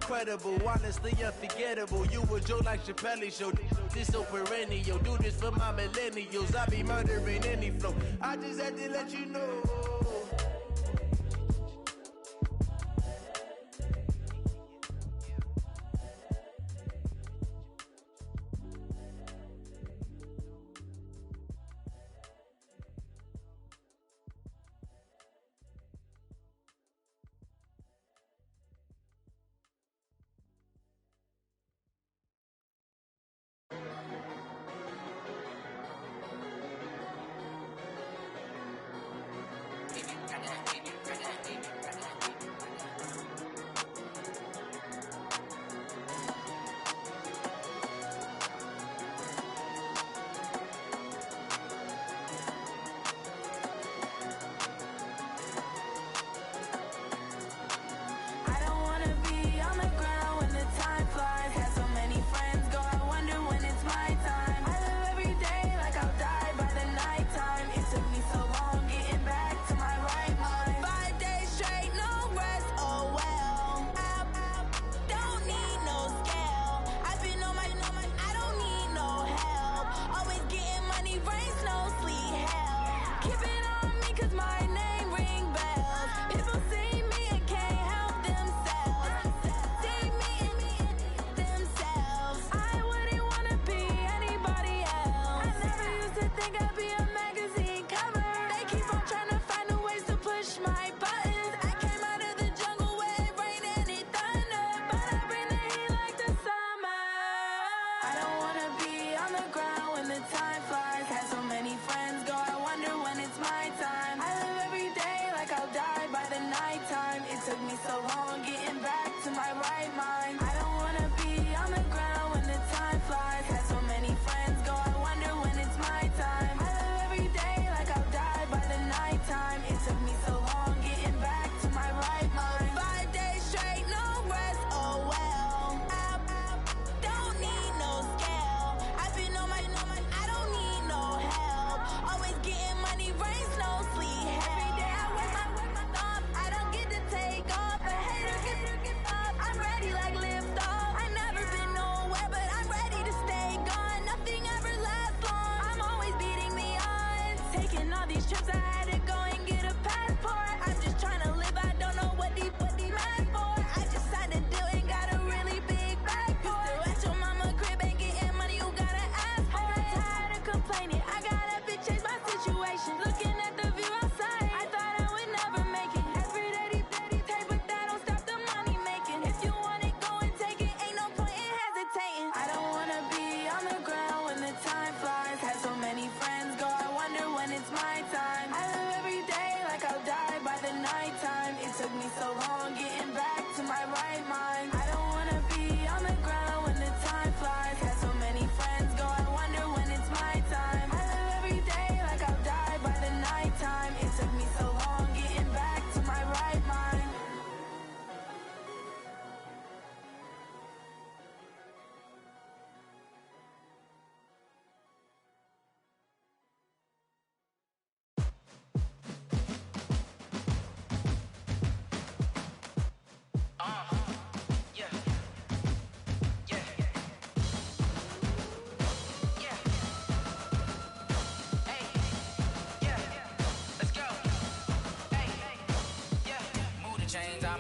incredible, honestly unforgettable. You a joke like Chappelle Show. This so perennial. Do this for my millennials. I be murdering any flow. I just had to let you know.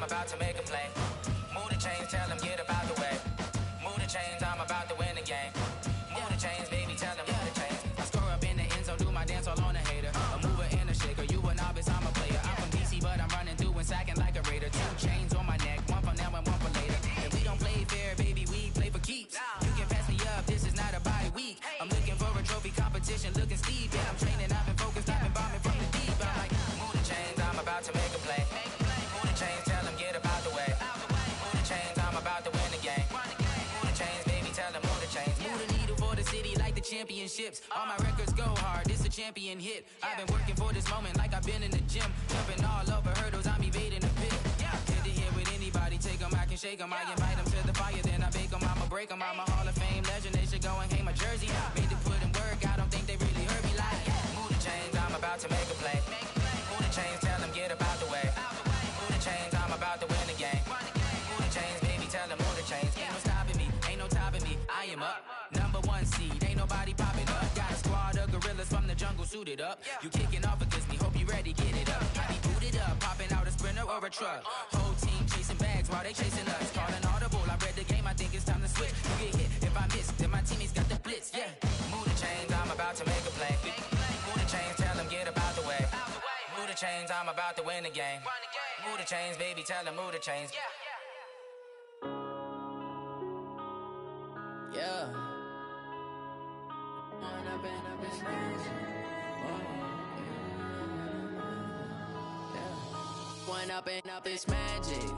About to make a play. Move the chains, tell them get about the way. Move the chains, I'm about to win the game. Move the chains, baby, tell them move the chains. I score up in the end zone, do my dance all on a hater. A mover and a shaker, you a novice, I'm a player. I'm from DC, but I'm running through and sacking like a raider. 2 chains on my neck, one for now and one for later. And we don't play fair, baby, we play for keeps. You can pass me up, this is not a bye week. I'm looking for a trophy competition, looking steep. Yeah, I'm training, I've been focused, I've been bombing from the deep. I'm like, move the chains, I'm about to make a play. Move the chains, tell them get about the way. Move the chains, I'm about to win the game. Move the chains, baby, tell them move the chains. Move the needle for the city like the championships. All my records go hard, this a champion hit. I've been working for this moment like I've been in the gym. Jumping all over hurdles, I'm evading the pit. Head to head with anybody, take them, I can shake them. I invite them to the fire, then I bake them, I'ma break them. I'm a Hall of Fame legend, they should go and hang my jersey. Made to put in work, I don't think they really heard me like. Move the chains, I'm about to make a play. Move the chains, tell them get about the way. Move the chains, I'm about to win the game. Move the chains, baby, tell them suited up. You kicking off against me, hope you ready, get it up. I be booted up, popping out a Sprinter or a truck. Whole team chasing bags while they chasing us. Calling audible, I read the game, I think it's time to switch. You get hit, if I miss, then my teammates got the blitz, yeah. Move the chains, I'm about to make a play. Move the chains, tell them get about the way. Move the chains, I'm about to win the game. Move the chains, baby, tell them move the chains. Yeah. One up and up is magic.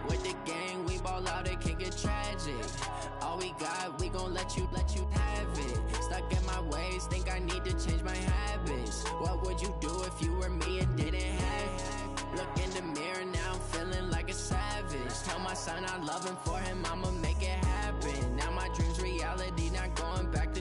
With the gang, we ball out, it can get tragic. All we got, we gon' let you have it. Stuck in my ways, think I need to change my habits. What would you do if you were me and didn't have it? Look in the mirror, now I'm feeling like a savage. Tell my son I love him, for him I'ma make it happen. Now my dream's reality, not going back to.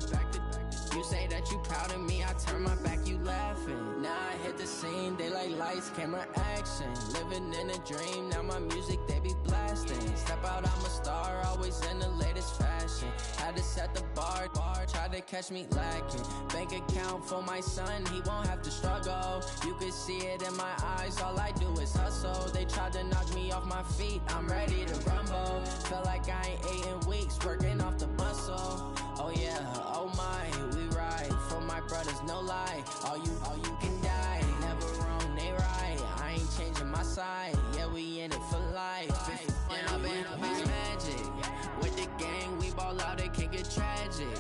You say that you proud of me, I turn my back, you laughing. Now I hit the scene, they like lights, camera, action. Living in a dream, now my music, they be blasting. Step out, I'm a star, always in the latest fashion. Had to set the bar, tried to catch me lacking. Bank account for my son, he won't have to struggle. You can see it in my eyes, all I do is hustle. They tried to knock me off my feet, I'm ready to rumble. Feel like I ain't ate in weeks, working off the muscle. Oh yeah, oh my, we ride for my brothers, no lie. All you can die, never wrong, they right. I ain't changing my side, yeah, we in it for life. And up is magic. With the gang, we ball out, it can get tragic.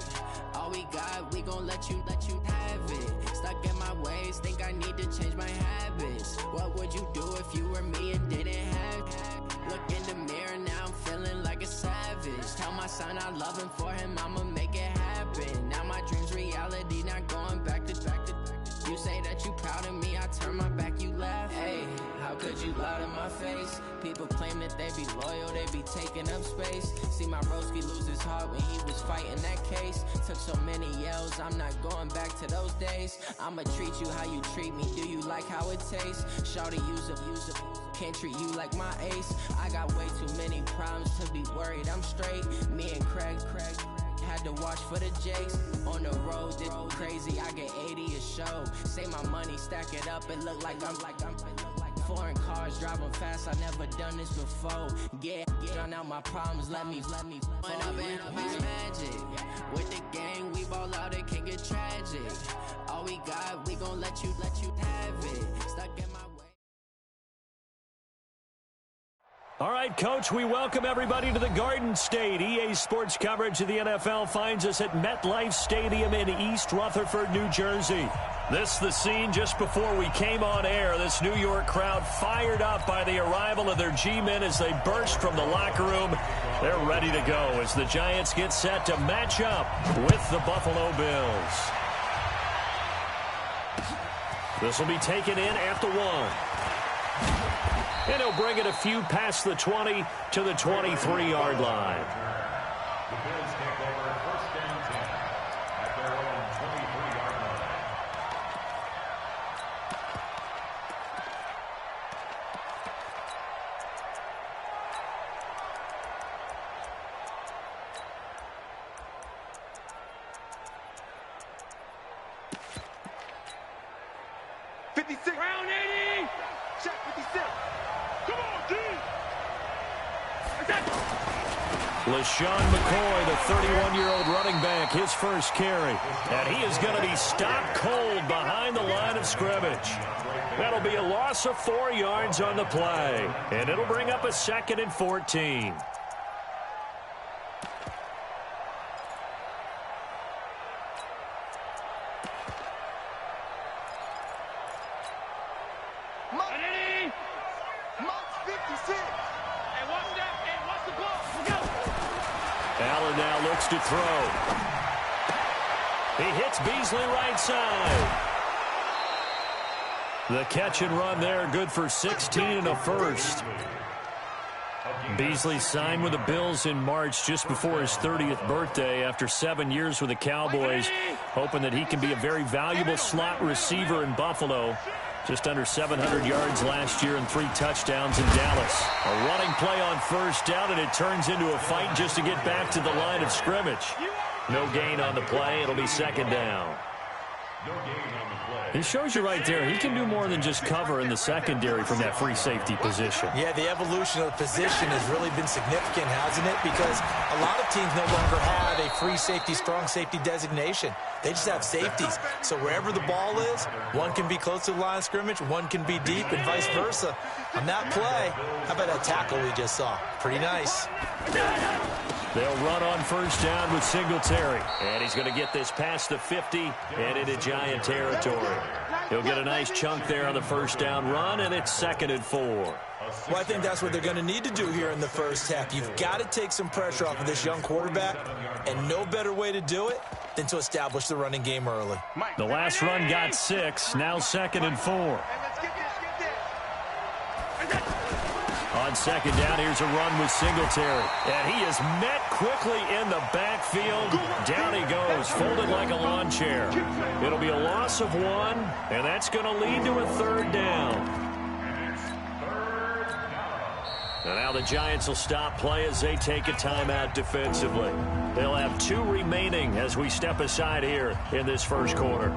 All we got, we gon' let you have it. Stuck in my ways, think I need to change my habits. What would you do if you were me and didn't have it? Look in the mirror, now I'm feeling like a savage. Tell my son I love him, for him I'ma make it happen. Now my dream's reality, not going back to. You say that you proud of me, I turn my back, you laugh. Hey, how could you lie to my face? People claim that they be loyal, they be taking up space. See my broski lose his heart when he was fighting that case. Took so many yells, I'm not going back to those days. I'ma treat you how you treat me, do you like how it tastes? Shawty, use up, can't treat you like my ace. I got way too many problems to be worried, I'm straight. Me and Craig had to watch for the Jakes. On the road, this crazy, I get 80 a show. Say my money, stack it up, it look like I'm foreign cars, driving fast, I never done this before. Drown out my problems, let me One up and up is magic. With the gang, we ball out, it can get tragic. All we got, we gon' let you have it. Stuck in my way. All right, Coach, we welcome everybody to the Garden State. EA Sports coverage of the NFL finds us at MetLife Stadium in East Rutherford, New Jersey. This the scene just before we came on air. This New York crowd fired up by the arrival of their G-men as they burst from the locker room. They're ready to go as the Giants get set to match up with the Buffalo Bills. This will be taken in at the 1. And he'll bring it a few past the 20 to the 23-yard line. The Bills take over first and 10 at their own 23-yard line. Round 80! Check 56! Come on, D! LaShawn McCoy, the 31-year-old running back, his first carry. And he is going to be stopped cold behind the line of scrimmage. That'll be a loss of 4 yards on the play. And it'll bring up a 2nd and 14. Allen now looks to throw. He hits Beasley right side. The catch and run there, good for 16 and a first. Beasley signed with the Bills in March just before his 30th birthday after 7 years with the Cowboys, hoping that he can be a very valuable slot receiver in Buffalo. Just under 700 yards last year and 3 touchdowns in Dallas. A running play on first down, and it turns into a fight just to get back to the line of scrimmage. No gain on the play. It'll be 2nd down. No gain on the play. It shows you right there, he can do more than just cover in the secondary from that free safety position. Yeah, the evolution of the position has really been significant, hasn't it? Because a lot of teams no longer have a free safety, strong safety designation. They just have safeties. So wherever the ball is, one can be close to the line of scrimmage, one can be deep, and vice versa. On that play, how about that tackle we just saw? Pretty nice. They'll run on first down with Singletary. And he's going to get this past the 50 and into Giant territory. He'll get a nice chunk there on the first down run, and it's 2nd and 4. Well, I think that's what they're going to need to do here in the first half. You've got to take some pressure off of this young quarterback, and no better way to do it than to establish the running game early. The last run got 6, now 2nd and 4. On second down, here's a run with Singletary. And he is met quickly in the backfield. Down he goes, folded like a lawn chair. It'll be a loss of 1, and that's going to lead to a 3rd down. And now the Giants will stop play as they take a timeout defensively. They'll have 2 remaining as we step aside here in this first quarter.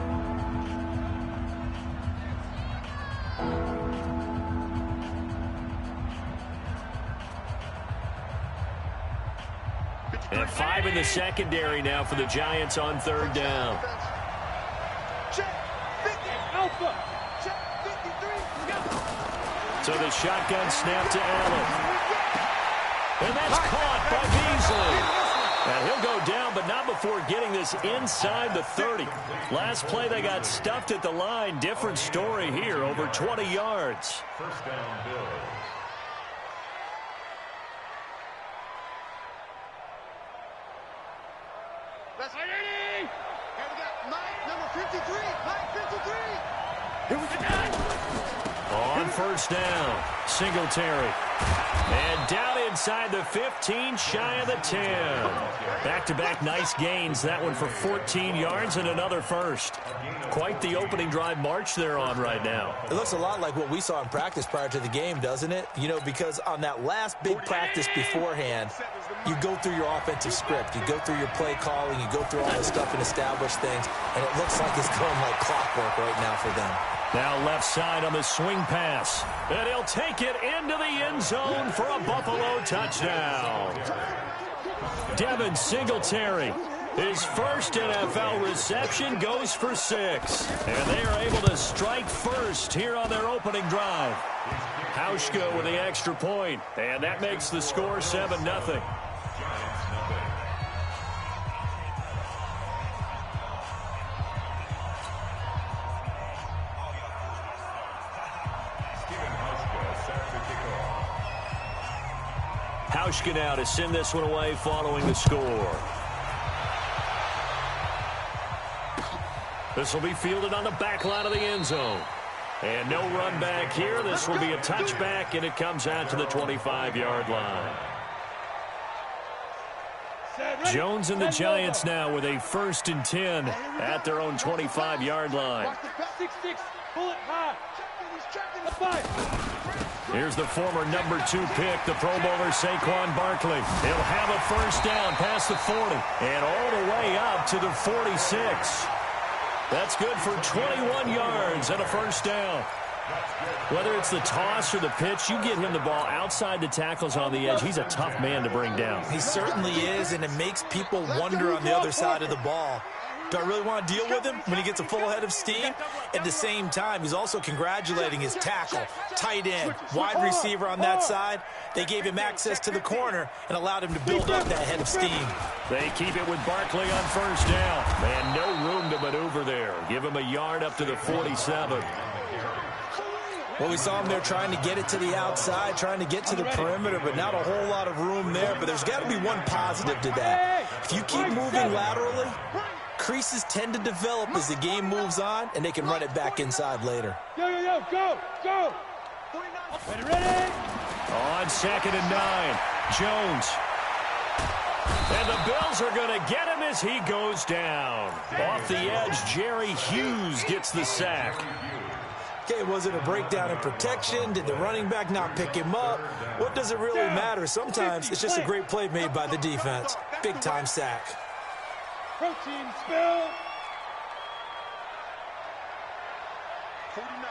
And 5 in the secondary now for the Giants on 3rd down. So the shotgun snap to Allen. And that's caught by Beasley. And he'll go down, but not before getting this inside the 30. Last play, they got stuffed at the line. Different story here, over 20 yards. First down, Bills. That's 80. And we got Mike, number 53. Mike, 53. Here we go. On first down, Singletary. And down inside the 15, shy of the 10. Back-to-back nice gains. That one for 14 yards and another first. Quite the opening drive march they're on right now. It looks a lot like what we saw in practice prior to the game, doesn't it? You know, because on that last big practice beforehand, you go through your offensive script. You go through your play calling. You go through all this stuff and establish things. And it looks like it's going like clockwork right now for them. Now left side on the swing pass. And he'll take it into the end zone for a Buffalo touchdown. Devin Singletary, his first NFL reception, goes for 6. And they are able to strike first here on their opening drive. Hauschka with the extra point, and that makes the score 7-0. Hauschka now to send this one away following the score. This will be fielded on the back line of the end zone. And no run back here. This will be a touchback, and it comes out to the 25-yard line. Jones and the Giants now with a 1st and 10 at their own 25-yard line. Here's the former number 2 pick, the Pro Bowler Saquon Barkley. He'll have a first down past the 40 and all the way up to the 46. That's good for 21 yards and a first down. Whether it's the toss or the pitch, you get him the ball outside the tackles on the edge. He's a tough man to bring down. He certainly is, and it makes people wonder on the other side of the ball. Do I really want to deal with him when he gets a full head of steam? At the same time, he's also congratulating his tackle, tight end, wide receiver on that side. They gave him access to the corner and allowed him to build up that head of steam. They keep it with Barkley on first down. And no room to maneuver there. Give him a yard up to the 47. Well, we saw him there trying to get it to the outside, trying to get to the perimeter, but not a whole lot of room there. But there's got to be one positive to that. If you keep moving laterally, creases tend to develop as the game moves on, and they can run it back inside later. Go, go. Ready. On 2nd and 9, Jones. And the Bills are going to get him as he goes down. Off the edge, Jerry Hughes gets the sack. Okay, was it a breakdown in protection? Did the running back not pick him up? What does it really matter? Sometimes it's just a great play made by the defense. Big-time sack. Protein spill. 49,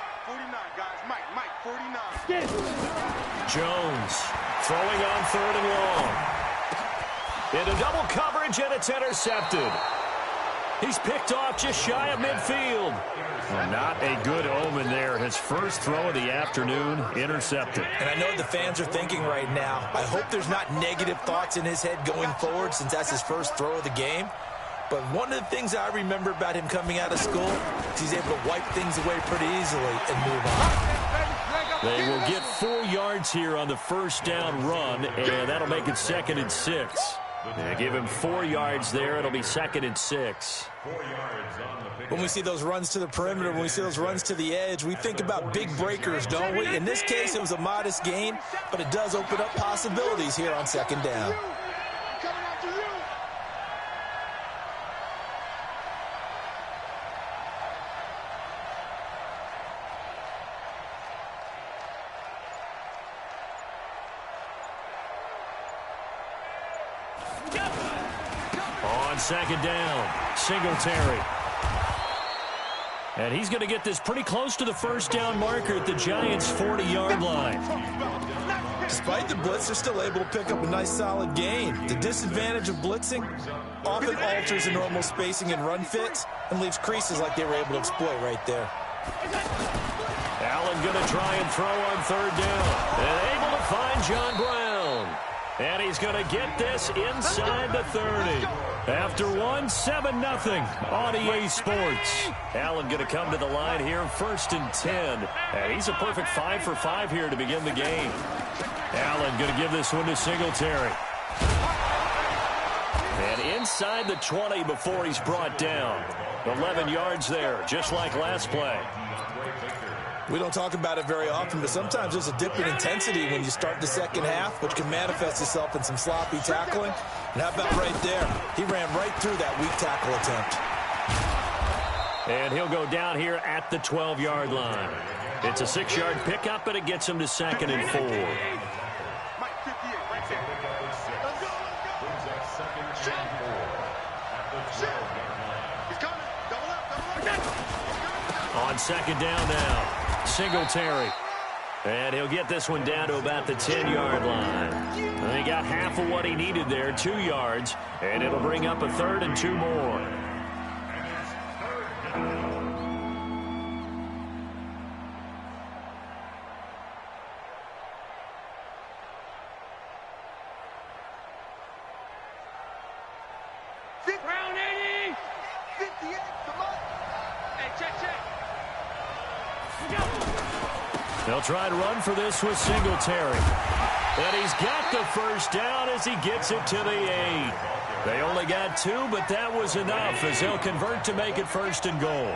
guys. Mike, 49. Jones throwing on 3rd and long. Into double coverage, and it's intercepted. He's picked off just shy of midfield. Well, not a good omen there. His first throw of the afternoon, intercepted. And I know what the fans are thinking right now. I hope there's not negative thoughts in his head going forward since that's his first throw of the game. But one of the things I remember about him coming out of school is he's able to wipe things away pretty easily and move on. They will get 4 yards here on the first down run, and that'll make it 2nd and 6. Yeah, give him 4 yards there. It'll be 2nd and 6. When we see those runs to the perimeter, when we see those runs to the edge, we think about big breakers, don't we? In this case, it was a modest gain, but it does open up possibilities here on 2nd down. On 2nd down, Singletary. And he's going to get this pretty close to the first down marker at the Giants' 40-yard line. Despite the blitz, they're still able to pick up a nice solid gain. The disadvantage of blitzing often alters the normal spacing and run fits and leaves creases like they were able to exploit right there. Allen going to try and throw on 3rd down. And able to find John Brown. And he's going to get this inside the 30. After 7-0 on EA Sports. Allen going to come to the line here, 1st and 10. And he's a perfect 5 for 5 here to begin the game. Allen going to give this one to Singletary. And inside the 20 before he's brought down. 11 yards there, just like last play. We don't talk about it very often, but sometimes there's a dip in intensity when you start the second half, which can manifest itself in some sloppy tackling. And how about right there? He ran right through that weak tackle attempt. And he'll go down here at the 12-yard line. It's a 6-yard pickup, but it gets him to 2nd and 4. On 2nd down now. Singletary. And he'll get this one down to about the 10-yard line. And he got half of what he needed there, 2 yards, and it'll bring up a 3rd and 2 more. Round 80! 58, come on! Hey, check. They'll try to run for this with Singletary. And he's got the first down as he gets it to the 8. They only got 2, but that was enough as they'll convert to make it 1st and goal.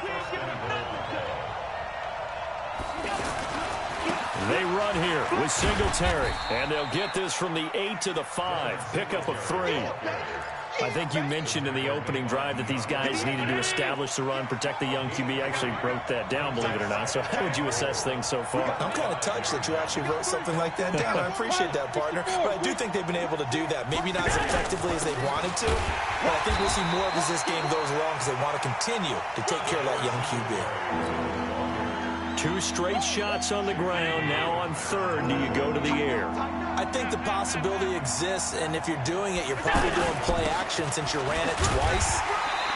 They run here with Singletary. And they'll get this from the 8 to the 5. Pickup of 3. I think you mentioned in the opening drive that these guys needed to establish the run, protect the young QB. I actually wrote that down, believe it or not. So how would you assess things so far? I'm kind of touched that you actually wrote something like that down. I appreciate that, partner. But I do think they've been able to do that. Maybe not as effectively as they wanted to, but I think we'll see more of as this game goes along because they want to continue to take care of that young QB. 2 straight shots on the ground. Now on 3rd, do you go to the air? I think the possibility exists, and if you're doing it, you're probably doing play action since you ran it twice.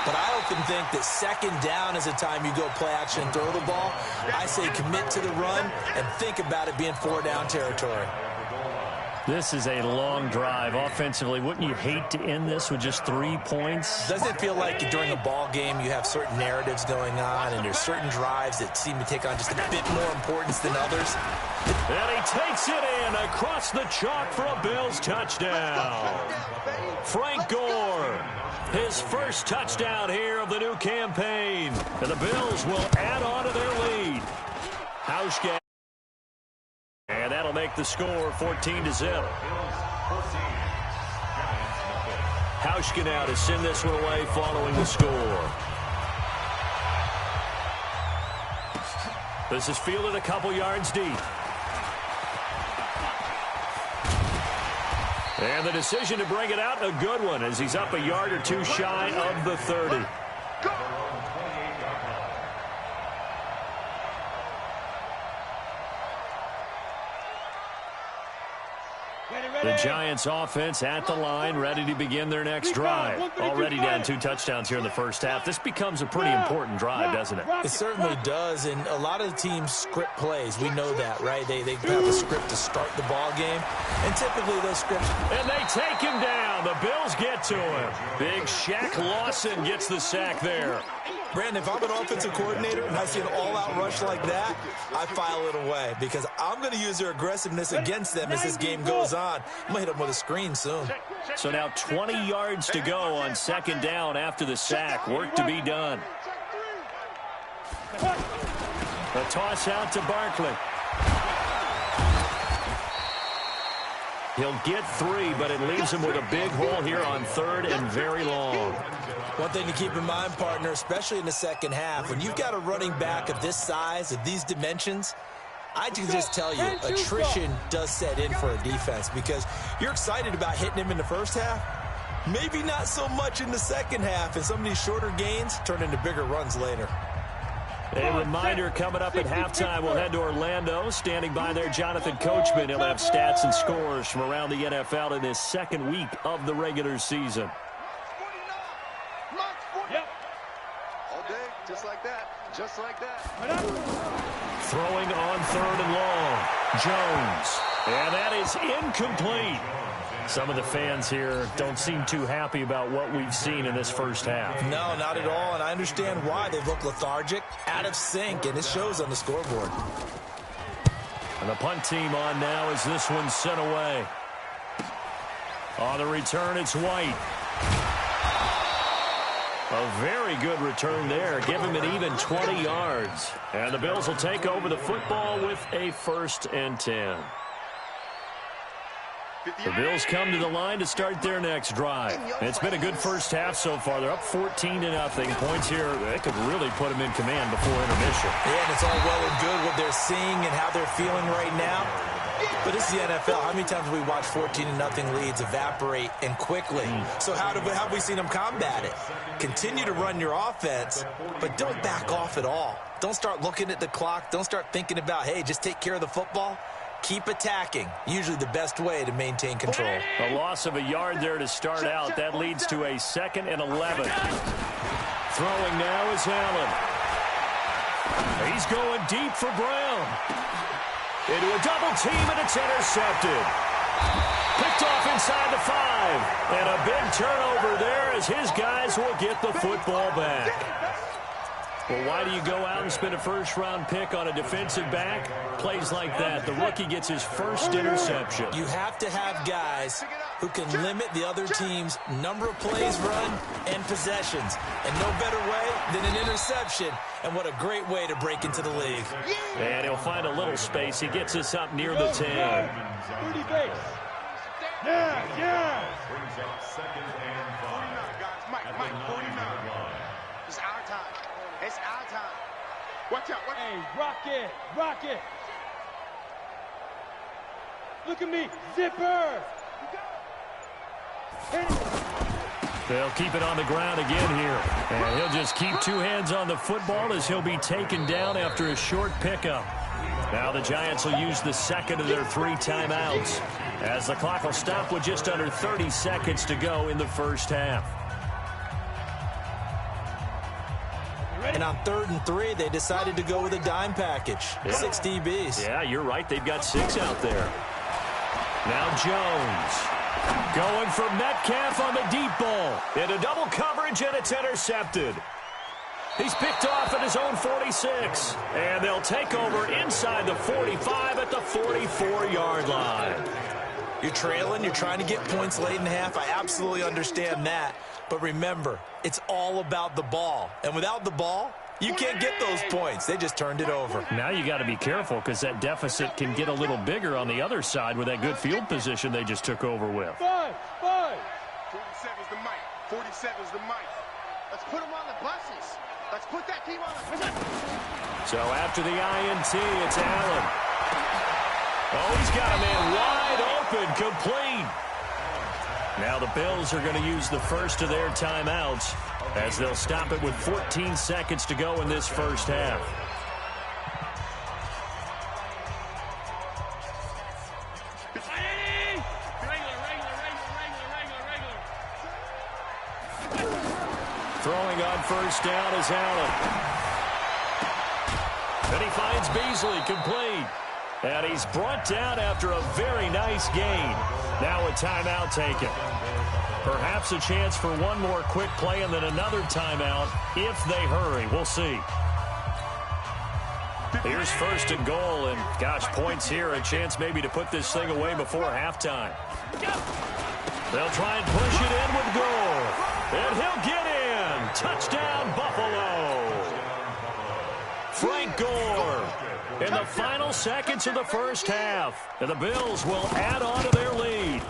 But I often think that 2nd down is the time you go play action and throw the ball. I say commit to the run and think about it being 4-down territory. This is a long drive. Offensively, wouldn't you hate to end this with just 3 points? Doesn't it feel like during a ball game you have certain narratives going on and there's certain drives that seem to take on just a bit more importance than others? And he takes it in across the chalk for a Bills touchdown. Frank Gore, his first touchdown here of the new campaign. And the Bills will add on to their lead. Hauschka. And that'll make the score 14-0. Hauschka now to send this one away following the score. This is fielded a couple yards deep. And the decision to bring it out, a good one, as he's up a yard or 2 shy of the 30. Giants offense at the line, ready to begin their next drive. Already down 2 touchdowns here in the first half. This becomes a pretty important drive, doesn't it? It certainly does, and a lot of the teams script plays. We know that, right? They have a script to start the ball game, and typically those scripts... And they take him down. The Bills get to him. Big Shaq Lawson gets the sack there. Brandon, if I'm an offensive coordinator and I see an all-out rush like that, I file it away because I'm going to use their aggressiveness against them as this game goes on. I'm going to hit them with a screen soon. So now 20 yards to go on second down after the sack. Work to be done. A toss out to Barkley. He'll get 3, but it leaves him with a big hole here on 3rd and very long. One thing to keep in mind, partner, especially in the second half, when you've got a running back of this size, of these dimensions, I can just tell you, attrition does set in for a defense because you're excited about hitting him in the first half. Maybe not so much in the second half, and some of these shorter gains turn into bigger runs later. A reminder coming up at halftime, we'll head to Orlando. Standing by there, Jonathan Coachman. He'll have stats and scores from around the NFL in this second week of the regular season. Yep. All day, just like that. Just like that. Throwing on 3rd and long. Jones. And that is incomplete. Some of the fans here don't seem too happy about what we've seen in this first half. No, not at all, and I understand why. They look lethargic, out of sync, and it shows on the scoreboard. And the punt team on now as this one's sent away. On the return, it's White. A very good return there. Give him an even 20 yards. And the Bills will take over the football with a 1st and 10. The Bills come to the line to start their next drive. It's been a good first half so far. They're up 14-0. Points here, they could really put them in command before intermission. Yeah, and it's all well and good what they're seeing and how they're feeling right now. But this is the NFL. How many times have we watched 14-0 leads evaporate and quickly? So how have we seen them combat it? Continue to run your offense, but don't back off at all. Don't start looking at the clock. Don't start thinking about, hey, just take care of the football. Keep attacking. Usually the best way to maintain control. A loss of a yard there to start out. That leads to a 2nd and 11. Throwing now is Allen. He's going deep for Brown. Into a double team, and it's intercepted. Picked off inside the 5. And a big turnover there as his guys will get the football back. Well, why do you go out and spend a first-round pick on a defensive back? Plays like that. The rookie gets his first interception. You have to have guys who can limit the other team's number of plays run and possessions. And no better way than an interception. And what a great way to break into the league. And he'll find a little space. He gets us up near the 10. Yeah. Brings up 2nd and 5. Mike, 49. It's our time. It's our time. Watch out. Hey, rock it. Look at me. Zipper. They'll keep it on the ground again here. And he'll just keep 2 hands on the football as he'll be taken down after a short pickup. Now the Giants will use the 2nd of their 3 timeouts as the clock will stop with just under 30 seconds to go in the first half. And on 3rd and 3, they decided to go with a dime package. 6 DBs. Yeah, you're right. They've got 6 out there. Now Jones going for Metcalf on the deep ball. Into double coverage, and it's intercepted. He's picked off at his own 46. And they'll take over inside the 45 at the 44-yard line. You're trailing. You're trying to get points late in half. I absolutely understand that. But remember, it's all about the ball. And without the ball, you can't get those points. They just turned it over. Now you got to be careful because that deficit can get a little bigger on the other side with that good field position they just took over with. 5. 47's the mic. 47's the mic. Let's put them on the buses. Let's put that team on the buses. So after the INT, it's Allen. Oh, he's got a man wide open, complete. Now the Bills are going to use the first of their timeouts as they'll stop it with 14 seconds to go in this first half. Throwing on first down is Allen. And he finds Beasley, complete. And he's brought down after a very nice gain. Now a timeout taken. Perhaps a chance for one more quick play and then another timeout if they hurry. We'll see. Here's first and goal, and gosh, points here. A chance maybe to put this thing away before halftime. They'll try and push it in with Gore. And he'll get in. Touchdown, Buffalo. Frank Gore in the final seconds of the first half. And the Bills will add on to their lead.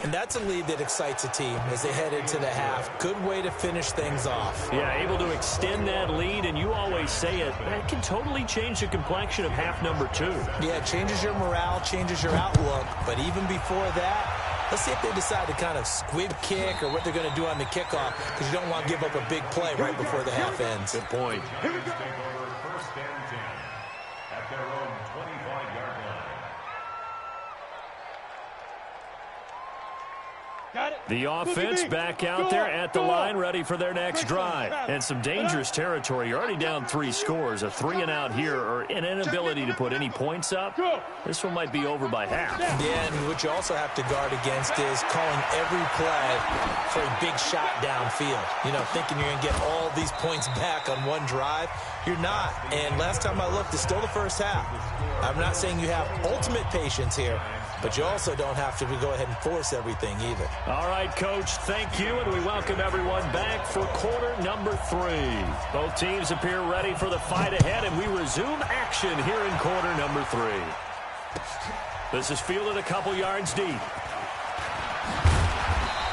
And that's a lead that excites a team as they head into the half. Good way to finish things off. Yeah, able to extend that lead, and you always say it, that can totally change the complexion of half number 2. Yeah, it changes your morale, changes your outlook. But even before that, let's see if they decide to kind of squib kick or what they're going to do on the kickoff, because you don't want to give up a big play right before the half ends. Good point. Here we go. First and 10 at their own 25-yard line. The offense back out there at the line, ready for their next drive. And some dangerous territory. You're already down 3 scores. A 3-and-out here, or an inability to put any points up. This one might be over by half. Yeah, and what you also have to guard against is calling every play for a big shot downfield. You know, thinking you're going to get all these points back on one drive. You're not. And last time I looked, it's still the first half. I'm not saying you have ultimate patience here, but you also don't have to go ahead and force everything either. All right, Coach, thank you, and we welcome everyone back for quarter number 3. Both teams appear ready for the fight ahead, and we resume action here in quarter number 3. This is fielded a couple yards deep.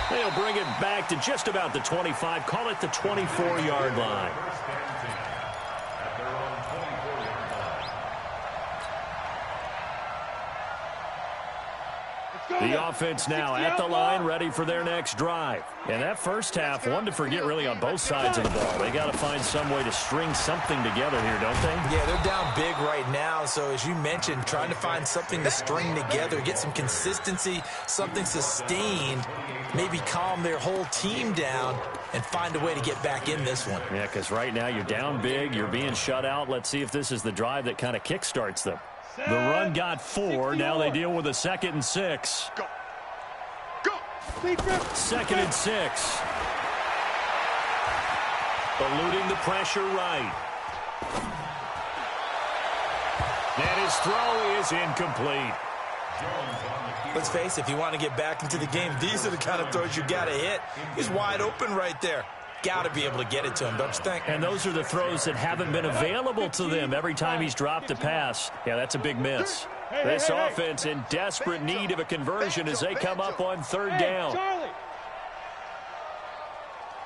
They'll bring it back to just about the 25, call it the 24-yard line. The offense now at the line, ready for their next drive. And that first half, one to forget really on both sides of the ball. They got to find some way to string something together here, don't they? Yeah, they're down big right now. So as you mentioned, trying to find something to string together, get some consistency, something sustained, maybe calm their whole team down and find a way to get back in this one. Yeah, because right now you're down big, you're being shut out. Let's see if this is the drive that kind of kickstarts them. The run got 4. Now they deal with a 2nd and 6. Go. 2nd and 6. Eluding the pressure right. And his throw is incomplete. Let's face it, if you want to get back into the game, these are the kind of throws you got to hit. He's wide open right there. Got to be able to get it to him, don't you think? And those are the throws that haven't been available to them every time he's dropped a pass. Yeah, that's a big miss. This offense in desperate need of a conversion as they come up on 3rd down.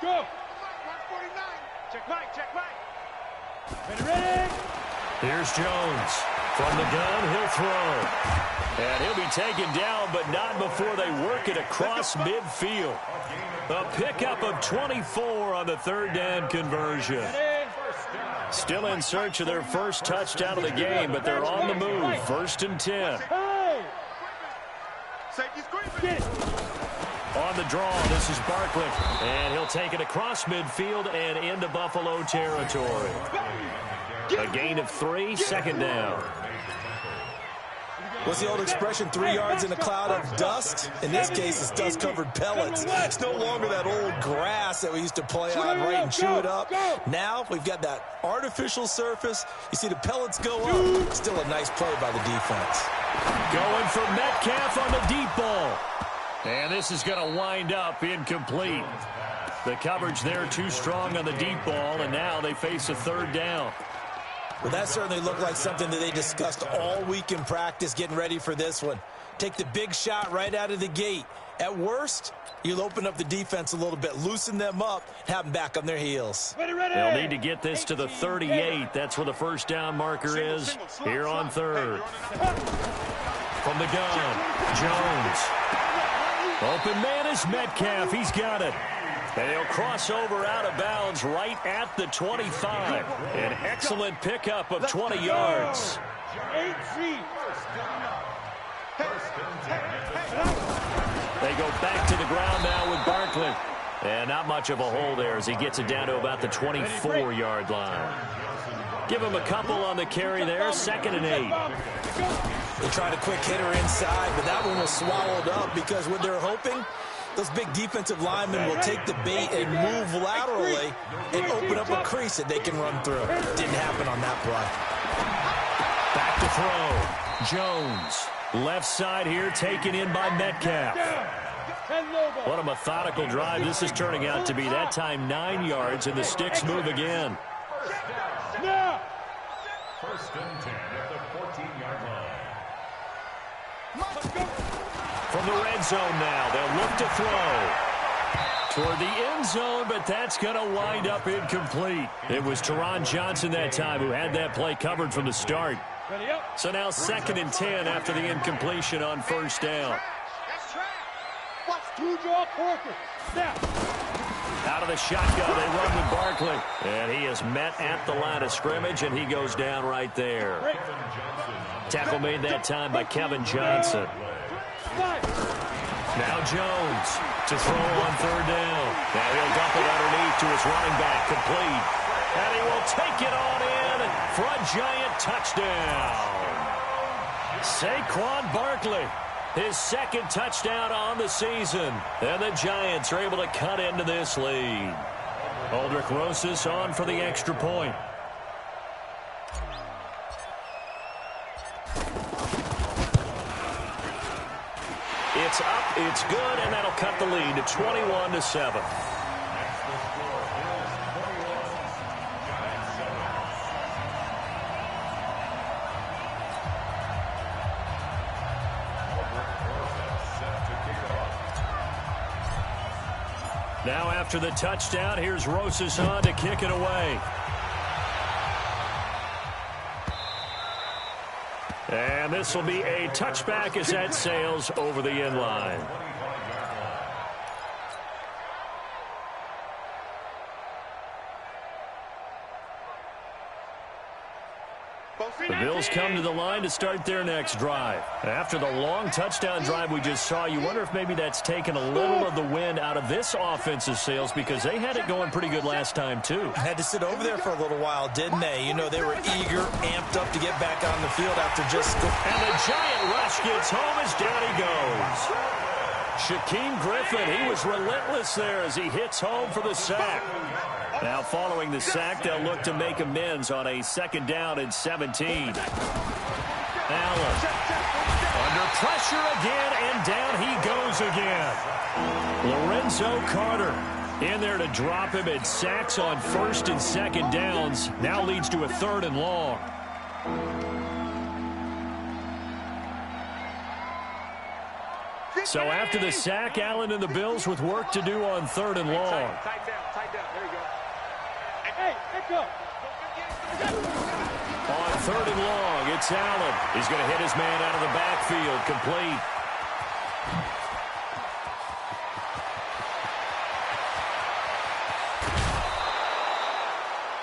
Go. Check back. Ready. Here's Jones. From the gun, he'll throw. And he'll be taken down, but not before they work it across midfield. A pickup of 24 on the 3rd down conversion. Still in search of their first touchdown of the game, but they're on the move. 1st and 10. On the draw, this is Barkley. And he'll take it across midfield and into Buffalo territory. A gain of 3, 2nd down. What's the old expression, 3 yards in a cloud of dust? In this case, it's dust-covered pellets. It's no longer that old grass that we used to play on, right, and chew it up. Now we've got that artificial surface. You see the pellets go up. Still a nice play by the defense. Going for Metcalf on the deep ball. And this is going to wind up incomplete. The coverage there too strong on the deep ball, and now they face a 3rd down. Well, that certainly looked like something that they discussed all week in practice, getting ready for this one. Take the big shot right out of the gate. At worst, you'll open up the defense a little bit, loosen them up, have them back on their heels. They'll need to get this to the 38. That's where the first down marker is here on 3rd. From the gun, Jones. Open man is Metcalf. He's got it. And he'll cross over out of bounds right at the 25. An excellent pickup of 20 yards. They go back to the ground now with Barkley. And not much of a hole there as he gets it down to about the 24-yard line. Give him a couple on the carry there, 2nd and 8. They tried a quick hitter inside, but that one was swallowed up because what they're hoping, those big defensive linemen will take the bait and move laterally and open up a crease that they can run through. Didn't happen on that play. Back to throw. Jones, left side here, taken in by Metcalf. What a methodical drive this is turning out to be. That time 9 yards, and the sticks move again. 1st and 10 at the 14-yard line. From the red zone now, they'll look to throw. Toward the end zone, but that's going to wind up incomplete. It was Teron Johnson that time who had that play covered from the start. So now 2nd and 10 after the incompletion on 1st down. Out of the shotgun, they run with Barkley. And he is met at the line of scrimmage, and he goes down right there. Tackle made that time by Kevin Johnson. Now Jones to throw on 3rd down. Now he'll dump it underneath to his running back, complete. And he will take it on in for a giant touchdown. Saquon Barkley, his 2nd touchdown on the season. And the Giants are able to cut into this lead. Aldrich Rosas on for the extra point. It's up, it's good, and that'll cut the lead to 21-7. Now after the touchdown, here's Rosas on to kick it away. And this will be a touchback as that sails over the end line. The Bills come to the line to start their next drive. After the long touchdown drive we just saw, you wonder if maybe that's taken a little of the wind out of this offensive sails because they had it going pretty good last time, too. Had to sit over there for a little while, didn't they? You know, they were eager, amped up to get back on the field after just... And the giant rush gets home as down he goes. Shaquem Griffin, he was relentless there as he hits home for the sack. Now following the sack, they'll look to make amends on a 2nd down and 17. Allen under pressure again, and down he goes again. Lorenzo Carter in there to drop him, and sacks on 1st and 2nd downs. Now leads to a 3rd and long. So after the sack, Allen and the Bills with work to do on 3rd and long. Tight down. There you go. Hey, go. On 3rd and long, it's Allen. He's going to hit his man out of the backfield, complete.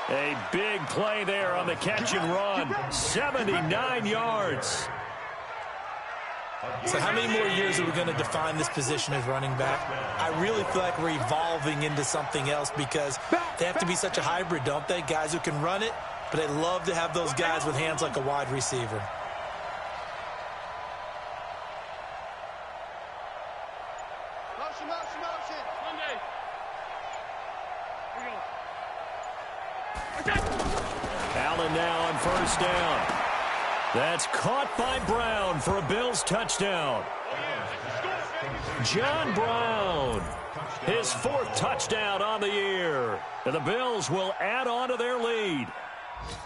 A big play there on the catch and run. 79 yards. So how many more years are we going to define this position as running back? I really feel like we're evolving into something else because they have to be such a hybrid, don't they? Guys who can run it, but they love to have those guys with hands like a wide receiver. Motion. Monday. Here we go. Allen now on 1st down. That's caught by Brown for a Bills touchdown. John Brown, his 4th touchdown on the year. And the Bills will add on to their lead.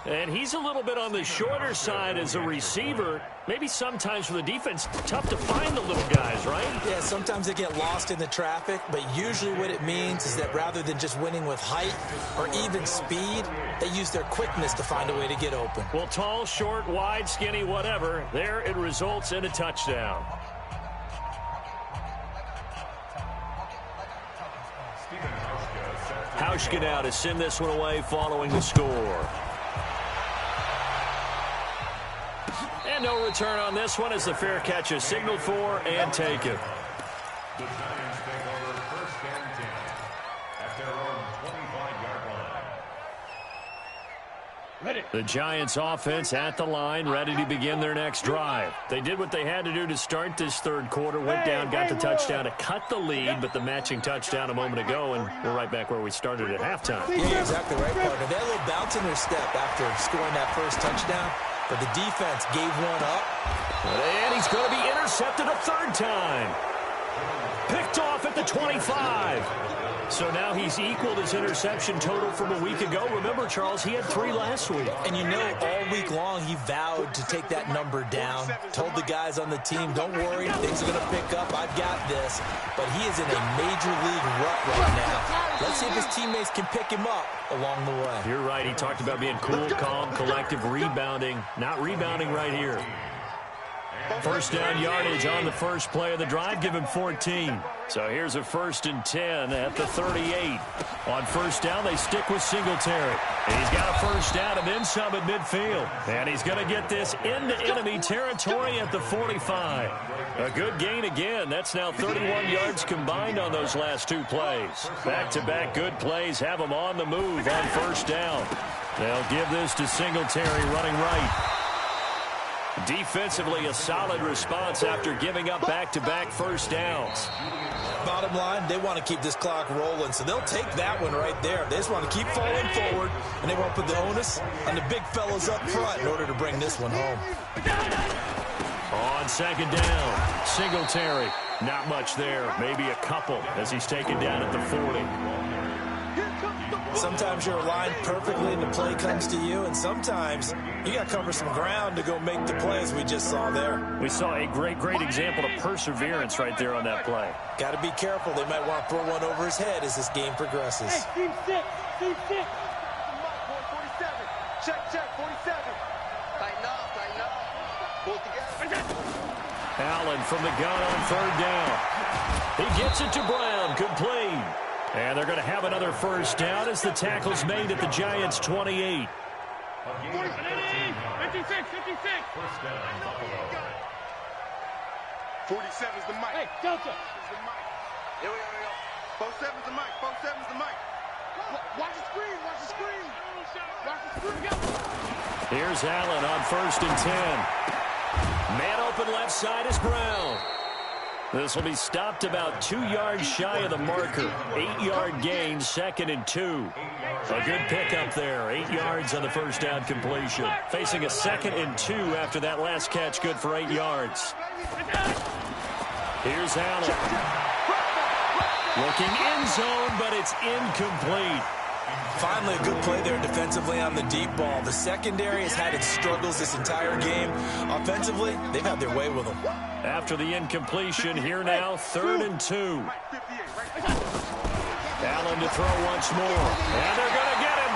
And he's a little bit on the shorter side as a receiver. Maybe sometimes for the defense, tough to find the little guys, right? Yeah, sometimes they get lost in the traffic, but usually what it means is that rather than just winning with height or even speed, they use their quickness to find a way to get open. Well, tall, short, wide, skinny, whatever, there it results in a touchdown. Hauschka now to send this one away following the score. And no return on this one as the fair catch is signaled for and taken. The Giants take over 1st and 10 their own 25-yard line. The Giants offense at the line, ready to begin their next drive. They did what they had to do to start this third quarter, went down, got the touchdown to cut the lead, but the matching touchdown a moment ago, and we're right back where we started at halftime. Yeah, you're exactly right, partner. They had a little bounce in their step after scoring that first touchdown, but the defense gave one up. And he's going to be intercepted a third time. Picked off at the 25. So now he's equaled his interception total from a week ago. Remember, Charles, he had 3 last week. And you know, all week long, he vowed to take that number down. Told the guys on the team, don't worry, things are going to pick up. I've got this. But he is in a major league rut right now. Let's see if his teammates can pick him up along the way. You're right. He talked about being cool, calm, collective, rebounding. Not rebounding right here. First down yardage on the first play of the drive. Give him 14. So here's a 1st and 10 at the 38. On first down, they stick with Singletary. And he's got a first down and then some at midfield. And he's going to get this into enemy territory at the 45. A good gain again. That's now 31 yards combined on those last 2 plays. Back-to-back good plays have them on the move on first down. They'll give this to Singletary running right. Defensively, a solid response after giving up back-to-back first downs. Bottom line, they want to keep this clock rolling, so they'll take that one right there. They just want to keep falling forward, and they won't put the onus on the big fellows up front in order to bring this one home. On second down, Singletary. Not much there, maybe a couple as he's taken down at the 40. Sometimes you're aligned perfectly and the play comes to you, and sometimes you got to cover some ground to go make the play, as we just saw there. We saw a great example of perseverance right there on that play. Got to be careful. They might want to throw one over his head as this game progresses. Hey, team 6, team 6. 47. Check, 47. Tighten up. Pull together. Allen from the gun on third down. He gets it to Brown, complete. And they're going to have another first down as the tackle's made at the Giants' 28. 56. First down, Buffalo. 47 is the mic. Hey, Delta. Here we go. 47's the mic. 47's the mic. Watch the screen. Here's Allen on 1st and 10. Man open left side is Brown. This will be stopped about 2 yards shy of the marker. 8-yard gain, 2nd and 2. A good pickup there. 8 yards on the first down completion. Facing a 2nd and 2 after that last catch, good for 8 yards. Here's Allen. Looking end zone, but it's incomplete. Finally, a good play there defensively on the deep ball. The secondary has had its struggles this entire game. Offensively, they've had their way with them. After the incompletion, here now, 3rd and 2. Allen to throw once more. And they're going to get him.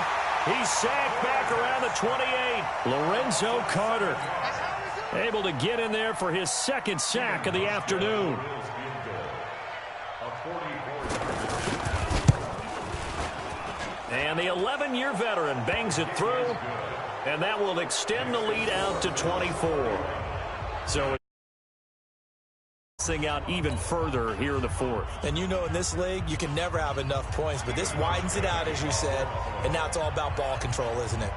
He's sacked back around the 28. Lorenzo Carter able to get in there for his 2nd sack of the afternoon. And the 11-year veteran bangs it through, and that will extend the lead out to 24. So thing out even further here in the 4th. And you know, in this league, you can never have enough points, but this widens it out, as you said, and now it's all about ball control, isn't it?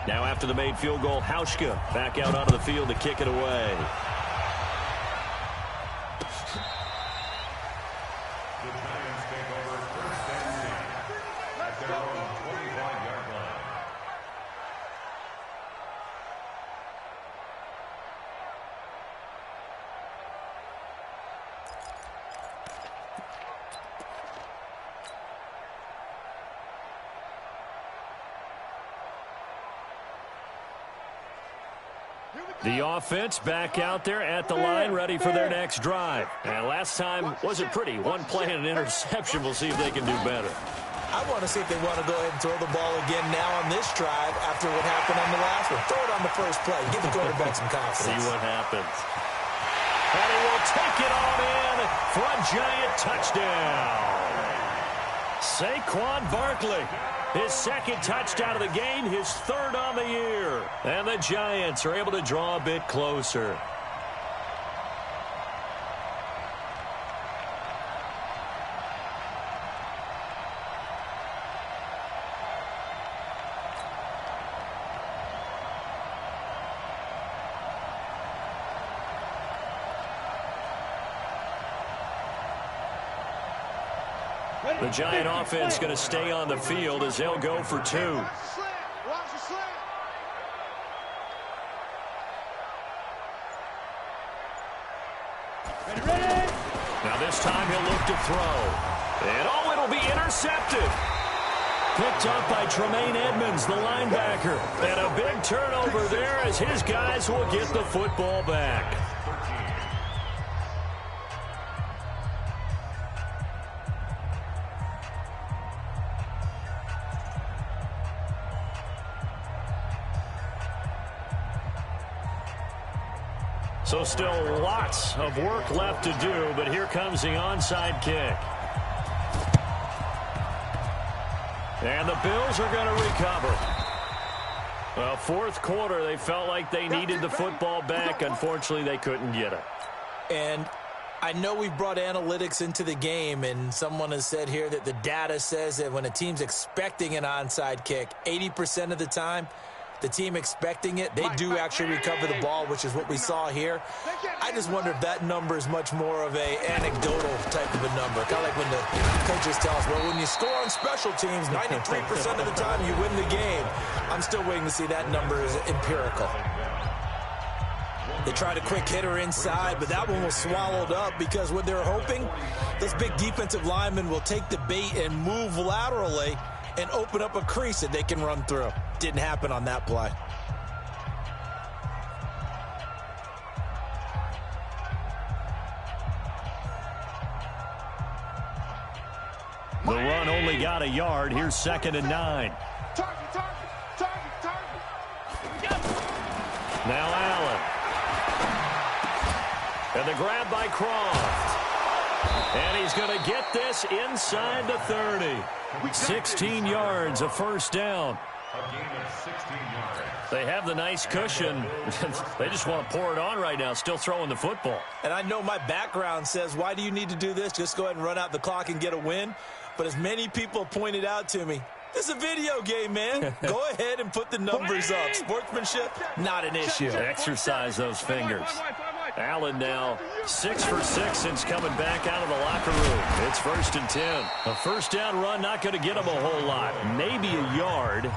Now after the made field goal, Hauschka back out onto the field to kick it away. The offense back out there at the line, ready for their next drive. And last time wasn't pretty. One play and an interception. We'll see if they can do better. I want to see if they want to go ahead and throw the ball again now on this drive after what happened on the last one. Throw it on the first play. Give the quarterback some confidence. See what happens. And he will take it on in for a Giant touchdown. Saquon Barkley. His 2nd touchdown of the game, his 3rd on the year. And the Giants are able to draw a bit closer. The Giant offense going to stay on the field as they'll go for 2. Watch the slant. Ready. Now this time he'll look to throw. And it'll be intercepted. Picked up by Tremaine Edmonds, the linebacker. And a big turnover there as his guys will get the football back. So still lots of work left to do, but here comes the onside kick. And the Bills are going to recover. Well, fourth quarter, they felt like they needed the football back. Unfortunately, they couldn't get it. And I know we've brought analytics into the game, and someone has said here that the data says that when a team's expecting an onside kick, 80% of the time, the team expecting it, they do actually recover the ball, which is what we saw here. I just wonder if that number is much more of a anecdotal type of a number. Kind of like when the coaches tell us, well, when you score on special teams, 93% of the time you win the game. I'm still waiting to see that number is empirical. They tried a quick hitter inside, but that one was swallowed up because what they're hoping, this big defensive lineman will take the bait and move laterally and open up a crease that they can run through. Didn't happen on that play. The run only got a yard. Here's 2nd and 9. Target. Now Allen. And the grab by Croft. And he's going to get this inside the 30. 16 yards, a first down. A gain of 16 yards. They have the nice cushion. They just want to pour it on right now, still throwing the football. And I know my background says, why do you need to do this? Just go ahead and run out the clock and get a win. But as many people pointed out to me, this is a video game, man. Go ahead and put the numbers up. Sportsmanship, not an issue. Exercise those fingers. Allen now 6 for 6 since coming back out of the locker room. It's 1st and 10. A first down run not going to get him a whole lot. Maybe a yard.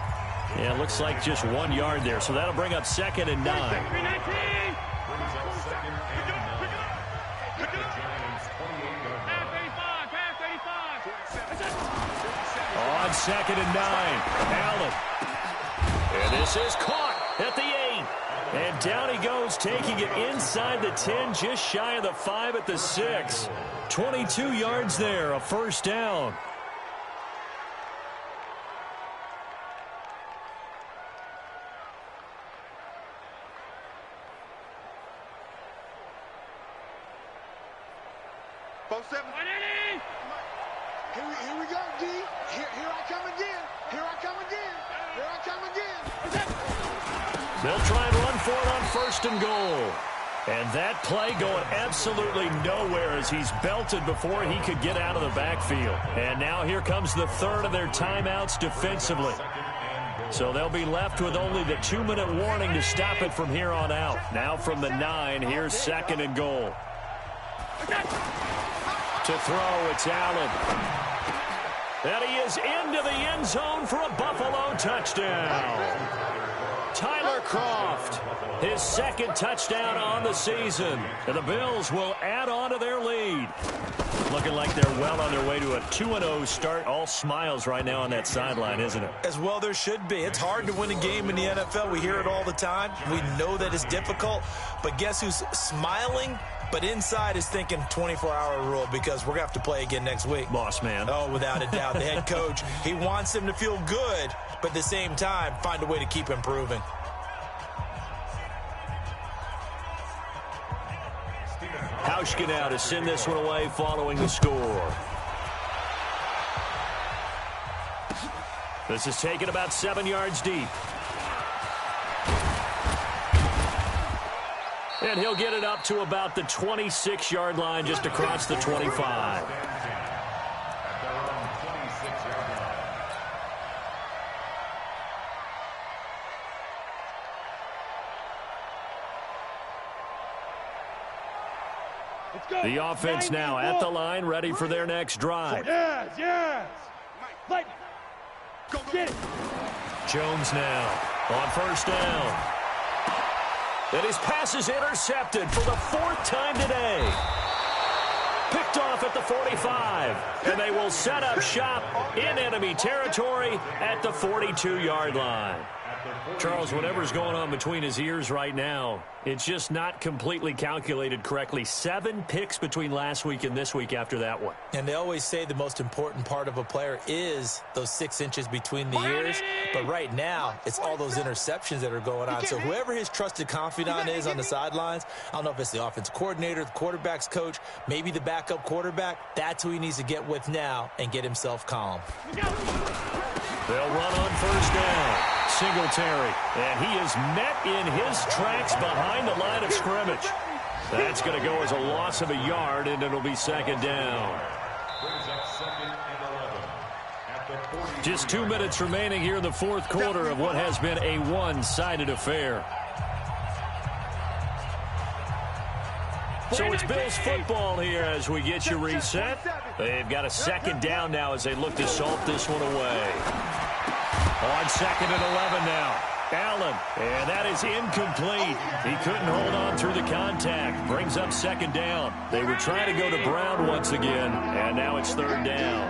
Yeah, it looks like just 1 yard there. So that'll bring up 2nd and 9. Brings up 2nd and 9. The Giants 28-yard line. On 2nd and 9. Allen. And this is caught at the 8. And down he goes, taking it inside the 10, just shy of the 5 at the 6. 22 yards there, a first down. Here we go, D. Here I come again. Here I come again. They'll try and run for it on 1st and goal. And that play going absolutely nowhere as he's belted before he could get out of the backfield. And now here comes the 3rd of their timeouts defensively. So they'll be left with only the 2-minute warning to stop it from here on out. Now from the 9, here's 2nd and goal. To throw, it's Allen. And he is into the end zone for a Buffalo touchdown. Tyler Croft, his 2nd touchdown on the season. And the Bills will add on to their lead. Looking like they're well on their way to a 2-0 start. All smiles right now on that sideline, isn't it? As well there should be. It's hard to win a game in the NFL. We hear it all the time. We know that it's difficult. But guess who's smiling? But inside is thinking 24-hour rule because we're going to have to play again next week. Boss man. Oh, without a doubt. The head coach, he wants them to feel good, but at the same time, find a way to keep improving. Hauschka now to send this one away following the score. This is taken about 7 yards deep. And he'll get it up to about the 26-yard line just across the 25. The offense now at the line, ready for their next drive. Yes. Go get it. Jones now on first down. And his pass is intercepted for the 4th time today. Picked off at the 45. And they will set up shop in enemy territory at the 42-yard line. Charles, whatever's going on between his ears right now, it's just not completely calculated correctly. 7 picks between last week and this week after that one. And they always say the most important part of a player is those 6 inches between the ears. But right now, it's all those interceptions that are going on. So whoever his trusted confidant is on the sidelines, I don't know if it's the offensive coordinator, the quarterback's coach, maybe the backup quarterback, that's who he needs to get with now and get himself calm. They'll run on first down. Singletary, and he is met in his tracks behind the line of scrimmage. That's going to go as a loss of a yard, and it'll be 2nd down. Just 2 minutes remaining here in the 4th quarter of what has been a one-sided affair. So it's Bills football here as we get you reset. They've got a 2nd down now as they look to salt this one away. On 2nd and 11 now. Allen, and that is incomplete. He couldn't hold on through the contact. Brings up 2nd down. They were trying to go to Brown once again, and now it's 3rd down.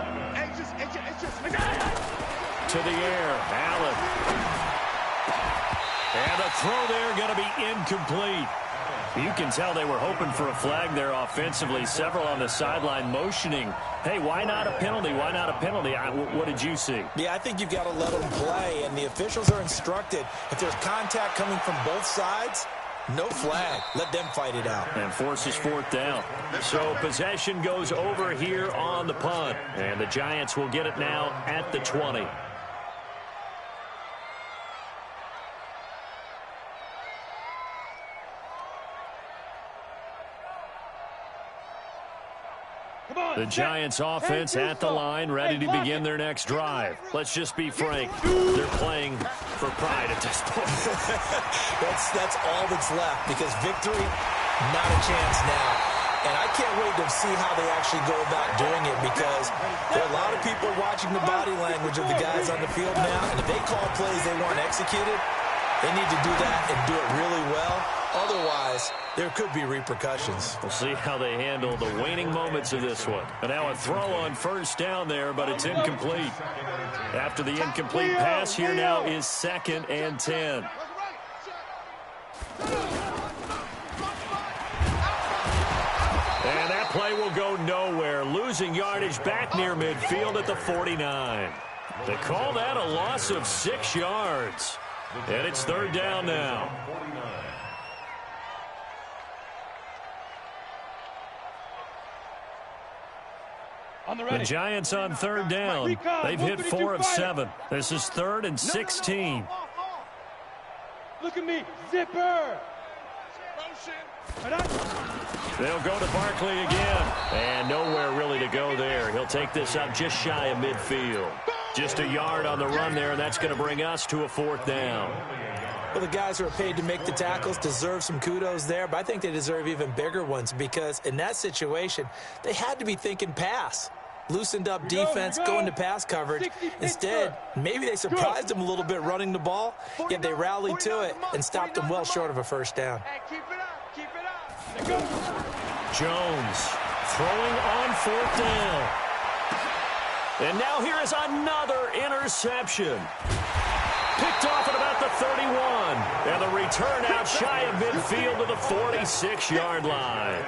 To the air, Allen. And the throw there going to be incomplete. You can tell they were hoping for a flag there offensively. Several on the sideline motioning, hey, why not a penalty? Why not a penalty? What did you see? Yeah, I think you've got to let them play, and the officials are instructed. If there's contact coming from both sides, no flag. Let them fight it out. And forces 4th down. So possession goes over here on the punt, and the Giants will get it now at the 20. The Giants offense at the line, ready to begin their next drive. Let's just be frank. They're playing for pride at this point. That's all that's left, because victory, not a chance now. And I can't wait to see how they actually go about doing it, because there are a lot of people watching the body language of the guys on the field now, and if they call plays they want executed, they need to do that and do it really well. Otherwise, there could be repercussions. We'll see how they handle the waning moments of this one. And now a throw on first down there, but it's incomplete. After the incomplete pass, here now is 2nd and 10. And that play will go nowhere. Losing yardage back near midfield at the 49. They call that a loss of 6 yards. And it's 3rd down now. The Giants on 3rd down. They've hit 4 of 7. This is 3rd and 16. Look at me. Zipper. They'll go to Barkley again. And nowhere really to go there. He'll take this up just shy of midfield. Just a yard on the run there, and that's going to bring us to a 4th down. Well, the guys who are paid to make the tackles deserve some kudos there, but I think they deserve even bigger ones, because in that situation, they had to be thinking pass. Loosened up defense, going to pass coverage. Instead, maybe they surprised them a little bit running the ball, yet they rallied to it and stopped them well short of a 1st down. Jones throwing on 4th down. And now here is another interception. Picked off at about the 31. And the return out shy of midfield to the 46-yard line.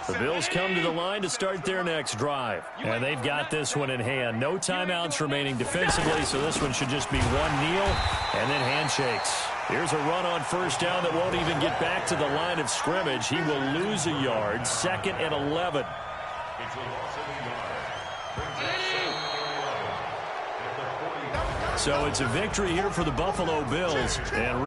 The Bills come to the line to start their next drive. And they've got this one in hand. No timeouts remaining defensively, so this one should just be one kneel and then handshakes. Here's a run on first down that won't even get back to the line of scrimmage. He will lose a yard. 2nd and 11. So it's a victory here for the Buffalo Bills. And